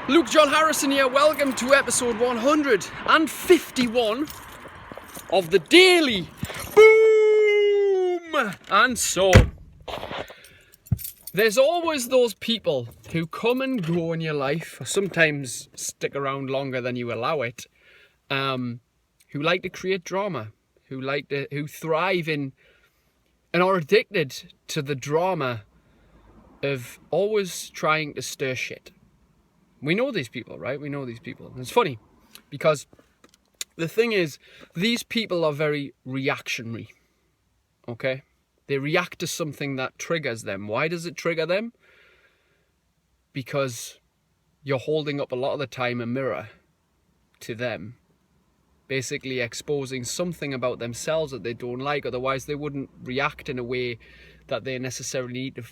Luke John Harrison here. Welcome to episode 151 of the Daily Boom. And so, there's always those people who come and go in your life, or sometimes stick around longer than you allow it, who like to create drama, who thrive in and are addicted to the drama of always trying to stir shit. We know these people, right? We know these people. And it's funny because the thing is, these people are very reactionary, okay? They react to something that triggers them. Why does it trigger them? Because you're holding up a lot of the time a mirror to them, basically exposing something about themselves that they don't like. Otherwise, they wouldn't react in a way that they necessarily need to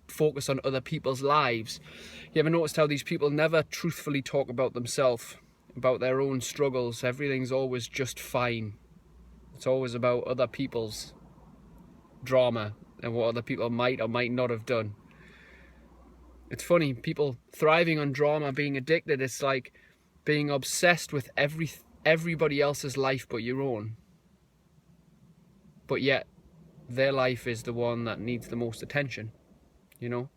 focus on other people's lives. You ever noticed how these people never truthfully talk about themselves, about their own struggles? Everything's always just fine. It's always about other people's drama and what other people might or might not have done. It's funny, people thriving on drama, being addicted, it's like being obsessed with everybody else's life but your own. But yet, their life is the one that needs the most attention, you know?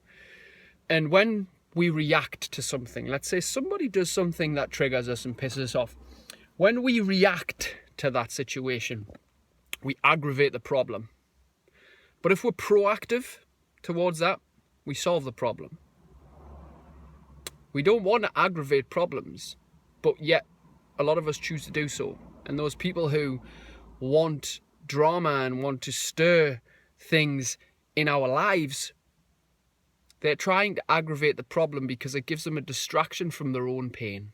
And when we react to something, let's say somebody does something that triggers us and pisses us off. When we react to that situation, we aggravate the problem. But if we're proactive towards that, we solve the problem. We don't want to aggravate problems, but yet a lot of us choose to do so. And those people who want drama and want to stir things in our lives, they're trying to aggravate the problem because it gives them a distraction from their own pain.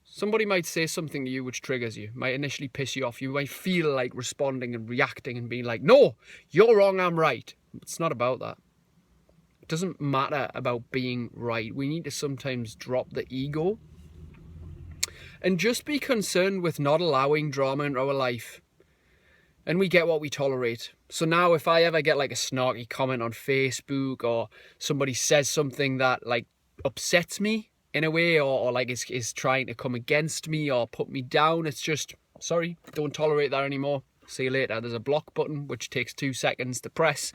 Somebody might say something to you which triggers you, might initially piss you off. You might feel like responding and reacting and being like, no, you're wrong, I'm right. It's not about that. It doesn't matter about being right. We need to sometimes drop the ego and just be concerned with not allowing drama into our life. And we get what we tolerate. So now if I ever get like a snarky comment on Facebook, or somebody says something that like upsets me in a way, or like is trying to come against me or put me down, it's just, sorry, don't tolerate that anymore. See you later. There's a block button which takes 2 seconds to press.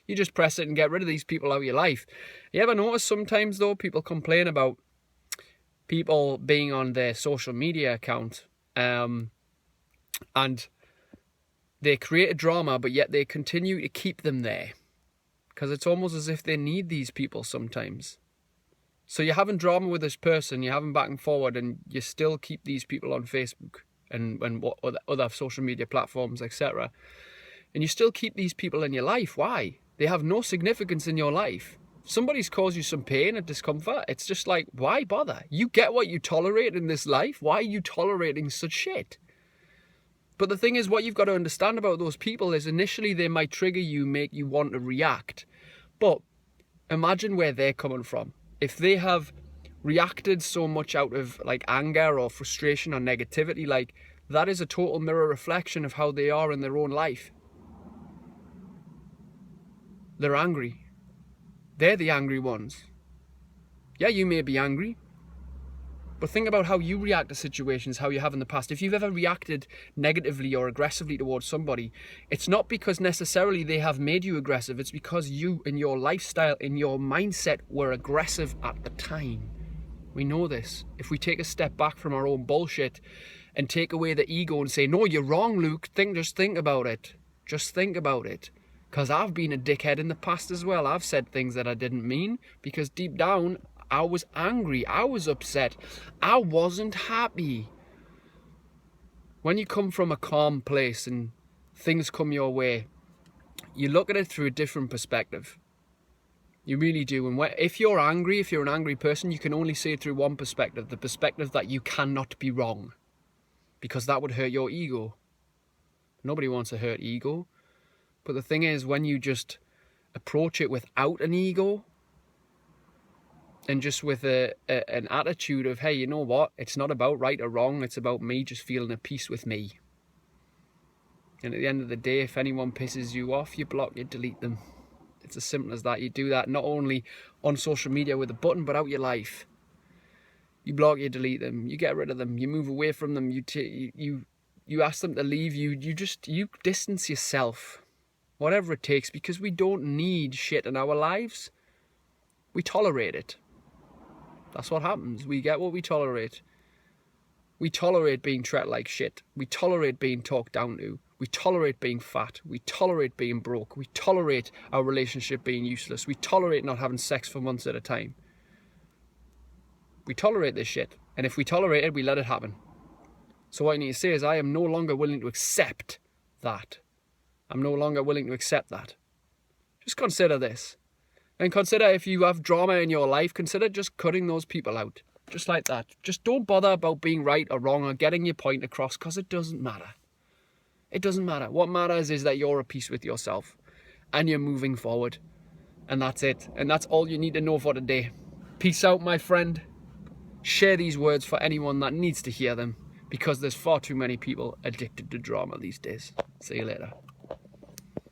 You just press it and get rid of these people out of your life. You ever notice sometimes though, people complain about people being on their social media account, and they create a drama, but yet they continue to keep them there because it's almost as if they need these people sometimes. So you're having drama with this person, you're having back and forward, and you still keep these people on Facebook and what other social media platforms, etc. And you still keep these people in your life. Why? They have no significance in your life. Somebody's caused you some pain and discomfort. It's just like, why bother? You get what you tolerate in this life. Why are you tolerating such shit? But the thing is, what you've got to understand about those people is initially they might trigger you, make you want to react. But imagine where they're coming from. If they have reacted so much out of like anger or frustration or negativity, like that is a total mirror reflection of how they are in their own life. They're angry. They're the angry ones. Yeah, you may be angry, but think about how you react to situations, how you have in the past. If you've ever reacted negatively or aggressively towards somebody, it's not because necessarily they have made you aggressive. It's because you, in your lifestyle, in your mindset, were aggressive at the time. We know this. If we take a step back from our own bullshit and take away the ego and say, no, you're wrong, Luke. Just think about it. Just think about it. Because I've been a dickhead in the past as well. I've said things that I didn't mean because deep down, I was angry. I was upset. I wasn't happy. When you come from a calm place and things come your way, you look at it through a different perspective. You really do. And if you're angry, if you're an angry person, you can only see it through one perspective, the perspective that you cannot be wrong, because that would hurt your ego. Nobody wants to hurt ego. But the thing is, when you just approach it without an ego and just with an attitude of, hey, you know what? It's not about right or wrong. It's about me just feeling at peace with me. And at the end of the day, if anyone pisses you off, you block, you delete them. It's as simple as that. You do that not only on social media with a button, but out your life. You block, you delete them, you get rid of them, you move away from them, you ask them to leave, you distance yourself. Whatever it takes, because we don't need shit in our lives. We tolerate it. That's what happens. We get what we tolerate. We tolerate being treated like shit. We tolerate being talked down to. We tolerate being fat. We tolerate being broke. We tolerate our relationship being useless. We tolerate not having sex for months at a time. We tolerate this shit. And if we tolerate it, we let it happen. So what I need to say is I am no longer willing to accept that. I'm no longer willing to accept that. Just consider this. And consider, if you have drama in your life, consider just cutting those people out. Just like that. Just don't bother about being right or wrong or getting your point across, because it doesn't matter. It doesn't matter. What matters is that you're at peace with yourself and you're moving forward. And that's it. And that's all you need to know for today. Peace out, my friend. Share these words for anyone that needs to hear them, because there's far too many people addicted to drama these days. See you later.